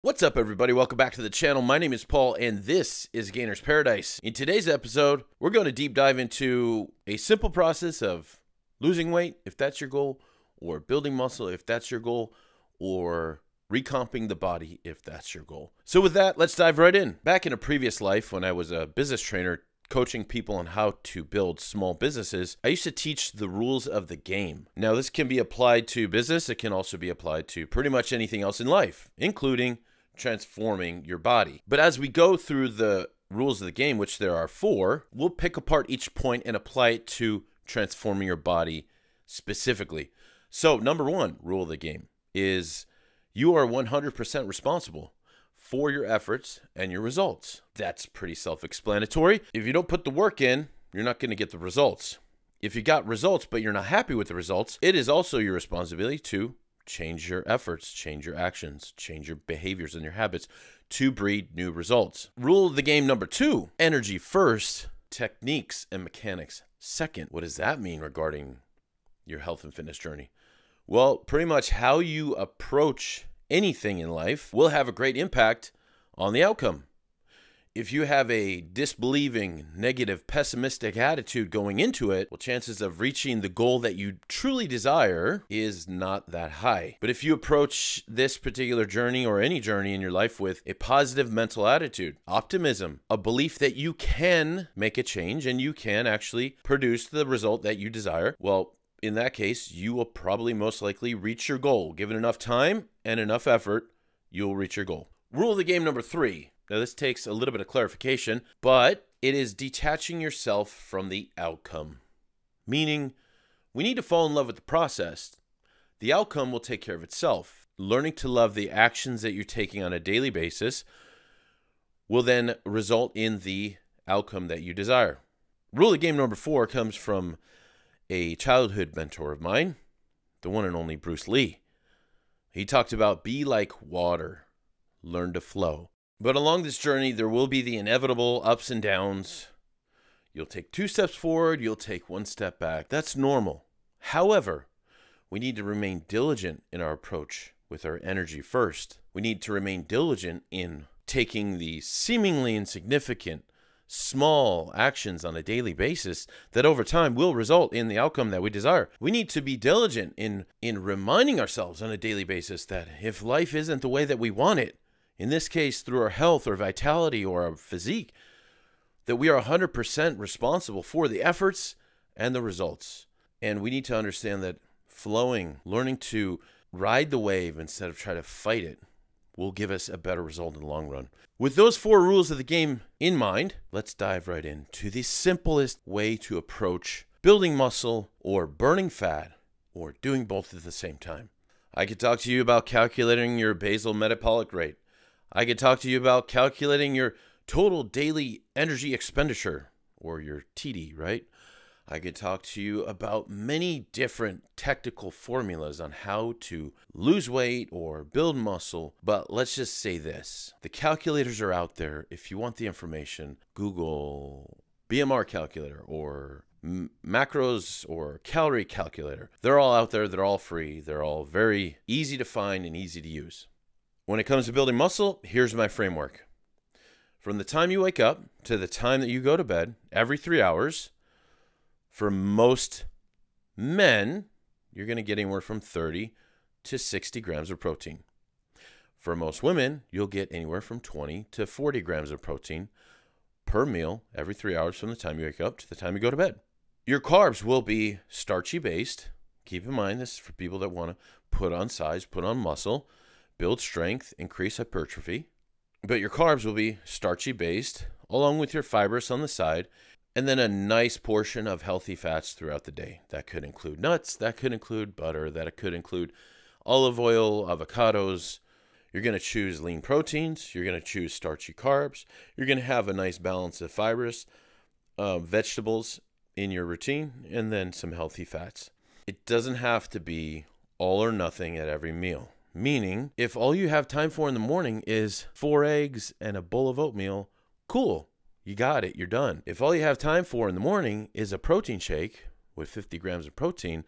What's up, everybody? Welcome back to the channel. My name is Paul, and this is Gainer's Paradise. In today's episode, we're going to deep dive into a simple process of losing weight, if that's your goal, or building muscle, if that's your goal, or recomping the body, if that's your goal. So with that, let's dive right in. Back in a previous life, when I was a business trainer, coaching people on how to build small businesses, I used to teach the rules of the game. Now, this can be applied to business. It can also be applied to pretty much anything else in life, including transforming your body. But as we go through the rules of the game, which there are 4, we'll pick apart each point and apply it to transforming your body specifically. So number 1 rule of the game is you are 100% responsible for your efforts and your results. That's pretty self-explanatory. If you don't put the work in, you're not going to get the results. If you got results but you're not happy with the results, it is also your responsibility to change your efforts, change your actions, change your behaviors and your habits to breed new results. Rule of the game number 2, energy first, techniques and mechanics second. What does that mean regarding your health and fitness journey? Well, pretty much how you approach anything in life will have a great impact on the outcome. If you have a disbelieving, negative, pessimistic attitude going into it, well, chances of reaching the goal that you truly desire is not that high. But if you approach this particular journey or any journey in your life with a positive mental attitude, optimism, a belief that you can make a change and you can actually produce the result that you desire, well, in that case, you will probably most likely reach your goal. Given enough time and enough effort, you'll reach your goal. Rule of the game number 3. Now, this takes a little bit of clarification, but it is detaching yourself from the outcome. Meaning, we need to fall in love with the process. The outcome will take care of itself. Learning to love the actions that you're taking on a daily basis will then result in the outcome that you desire. Rule of game number 4 comes from a childhood mentor of mine, the one and only Bruce Lee. He talked about be like water, learn to flow. But along this journey, there will be the inevitable ups and downs. You'll take 2 steps forward, you'll take 1 step back. That's normal. However, we need to remain diligent in our approach with our energy first. We need to remain diligent in taking the seemingly insignificant, small actions on a daily basis that over time will result in the outcome that we desire. We need to be diligent in reminding ourselves on a daily basis that if life isn't the way that we want it, in this case, through our health or vitality or our physique, that we are 100% responsible for the efforts and the results. And we need to understand that flowing, learning to ride the wave instead of try to fight it, will give us a better result in the long run. With those 4 rules of the game in mind, let's dive right into the simplest way to approach building muscle or burning fat or doing both at the same time. I could talk to you about calculating your basal metabolic rate. I could talk to you about calculating your total daily energy expenditure, or your TD, right? I could talk to you about many different technical formulas on how to lose weight or build muscle, but let's just say this. The calculators are out there. If you want the information, Google BMR calculator or macros or calorie calculator. They're all out there. They're all free. They're all very easy to find and easy to use. When it comes to building muscle, here's my framework. From the time you wake up to the time that you go to bed, every 3 hours, for most men, you're going to get anywhere from 30 to 60 grams of protein. For most women, you'll get anywhere from 20 to 40 grams of protein per meal every 3 hours from the time you wake up to the time you go to bed. Your carbs will be starchy based. Keep in mind, this is for people that want to put on size, put on muscle, build strength, increase hypertrophy. But your carbs will be starchy based, along with your fibrous on the side, and then a nice portion of healthy fats throughout the day. That could include nuts, that could include butter, that could include olive oil, avocados. You're going to choose lean proteins, you're going to choose starchy carbs, you're going to have a nice balance of fibrous vegetables in your routine, and then some healthy fats. It doesn't have to be all or nothing at every meal. Meaning, if all you have time for in the morning is 4 eggs and a bowl of oatmeal, cool, you got it, you're done. If all you have time for in the morning is a protein shake with 50 grams of protein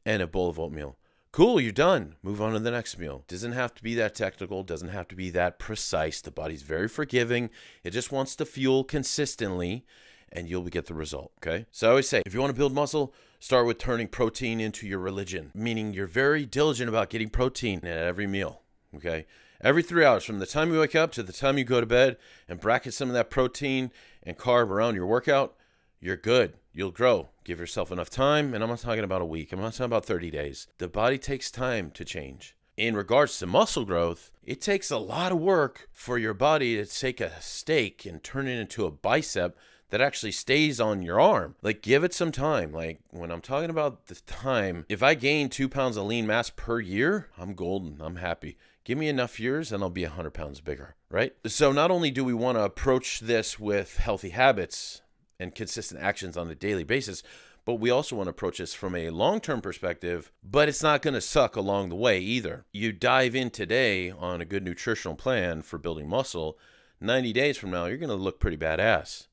and a bowl of oatmeal, Cool, you're done. Move on to the next meal. Doesn't have to be that technical, doesn't have to be that precise. The body's very forgiving. It just wants to fuel consistently, and you'll get the result, okay? So I always say, if you want to build muscle, start with turning protein into your religion, meaning you're very diligent about getting protein at every meal, okay? Every 3 hours, from the time you wake up to the time you go to bed, and bracket some of that protein and carb around your workout, you're good. You'll grow. Give yourself enough time, and I'm not talking about a week. I'm not talking about 30 days. The body takes time to change. In regards to muscle growth, it takes a lot of work for your body to take a steak and turn it into a bicep that actually stays on your arm. Like, give it some time. Like, when I'm talking about the time, if I gain 2 pounds of lean mass per year, I'm golden. I'm happy. Give me enough years and I'll be 100 pounds bigger, right? So not only do we want to approach this with healthy habits and consistent actions on a daily basis, but we also want to approach this from a long-term perspective, but it's not going to suck along the way either. You dive in today on a good nutritional plan for building muscle, 90 days from now, you're going to look pretty badass.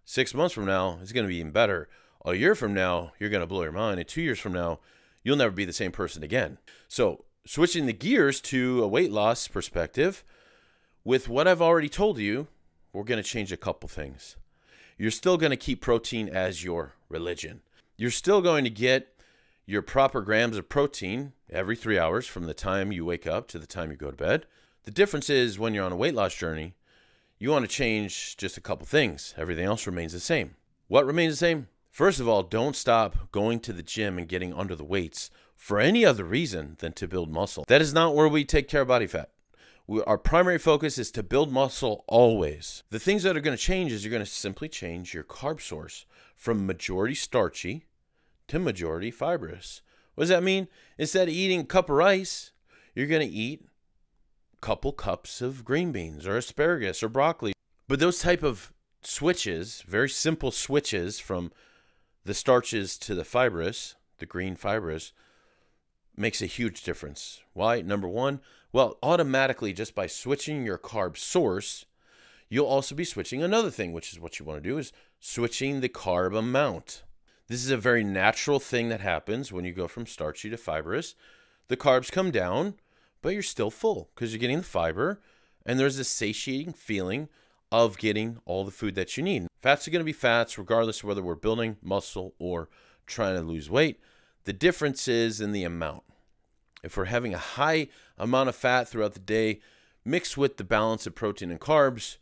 6 months from now, it's going to be even better. A year from now, you're going to blow your mind. And 2 years from now, you'll never be the same person again. So switching the gears to a weight loss perspective, with what I've already told you, we're going to change a couple things. You're still going to keep protein as your religion. You're still going to get your proper grams of protein every 3 hours from the time you wake up to the time you go to bed. The difference is when you're on a weight loss journey, you want to change just a couple things. Everything else remains the same. What remains the same? First of all, don't stop going to the gym and getting under the weights for any other reason than to build muscle. That is not where we take care of body fat. Our primary focus is to build muscle always. The things that are going to change is you're going to simply change your carb source from majority starchy to majority fibrous. What does that mean? Instead of eating a cup of rice, you're going to eat a couple cups of green beans or asparagus or broccoli. But those type of switches, very simple switches from the starches to the fibrous, the green fibrous, makes a huge difference. Why? Number one, well, automatically just by switching your carb source, you'll also be switching another thing, which is what you want to do, is switching the carb amount. This is a very natural thing that happens when you go from starchy to fibrous. The carbs come down, but you're still full because you're getting the fiber, and there's a satiating feeling of getting all the food that you need. Fats are going to be fats regardless of whether we're building muscle or trying to lose weight. The difference is in the amount. If we're having a high amount of fat throughout the day mixed with the balance of protein and carbs,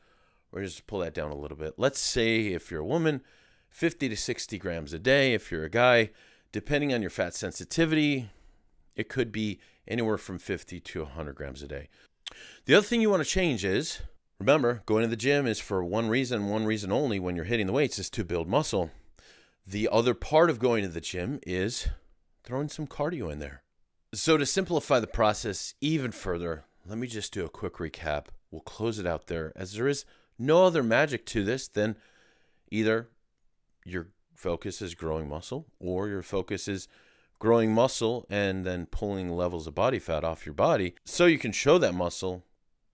we're just pull that down a little bit. Let's say if you're a woman, 50 to 60 grams a day. If you're a guy, depending on your fat sensitivity, it could be anywhere from 50 to 100 grams a day. The other thing you want to change is, remember, going to the gym is for one reason only when you're hitting the weights, is to build muscle. The other part of going to the gym is throwing some cardio in there. So to simplify the process even further, let me just do a quick recap. We'll close it out there, as there is no other magic to this than either your focus is growing muscle or your focus is growing muscle and then pulling levels of body fat off your body so you can show that muscle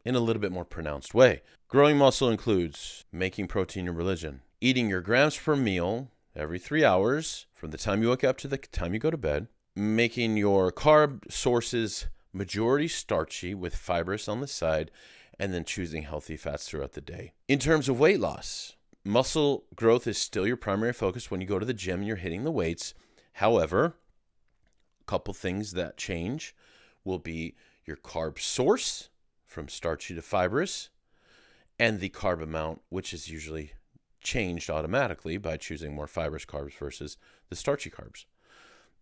in a little bit more pronounced way. Growing muscle includes making protein your religion, eating your grams per meal every 3 hours from the time you wake up to the time you go to bed, making your carb sources majority starchy with fibrous on the side, and then choosing healthy fats throughout the day. In terms of weight loss, muscle growth is still your primary focus when you go to the gym and you're hitting the weights. However, a couple things that change will be your carb source from starchy to fibrous, and the carb amount, which is usually changed automatically by choosing more fibrous carbs versus the starchy carbs.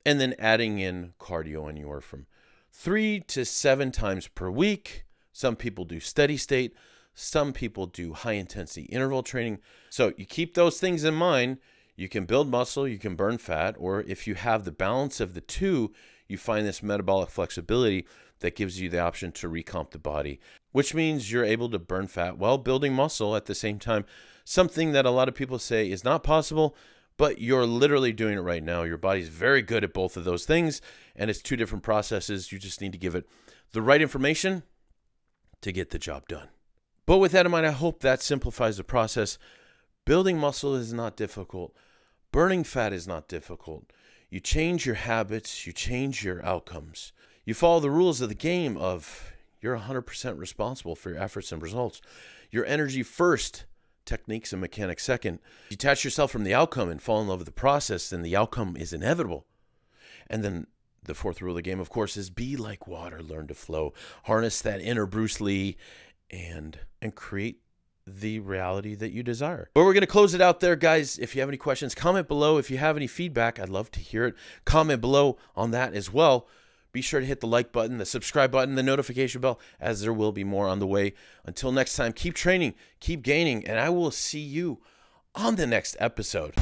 And then adding in cardio anywhere from 3 to 7 times per week. Some people do steady state. Some people do high intensity interval training. So you keep those things in mind. You can build muscle, you can burn fat, or if you have the balance of the two, you find this metabolic flexibility that gives you the option to recomp the body, which means you're able to burn fat while building muscle at the same time. Something that a lot of people say is not possible, but you're literally doing it right now. Your body's very good at both of those things, and it's two different processes. You just need to give it the right information to get the job done. But with that in mind, I hope that simplifies the process. Building muscle is not difficult. Burning fat is not difficult. You change your habits, you change your outcomes. You follow the rules of the game of you're 100% responsible for your efforts and results. Your energy first, techniques and mechanics second. Detach yourself from the outcome and fall in love with the process, then the outcome is inevitable. And then the fourth rule of the game, of course, is be like water, learn to flow. Harness that inner Bruce Lee and create the reality that you desire. But we're going to close it out there, guys. If you have any questions, comment below. If you have any feedback, I'd love to hear it. Comment below on that as well. Be sure to hit the like button, the subscribe button, the notification bell, as there will be more on the way. Until next time, keep training, keep gaining, and I will see you on the next episode.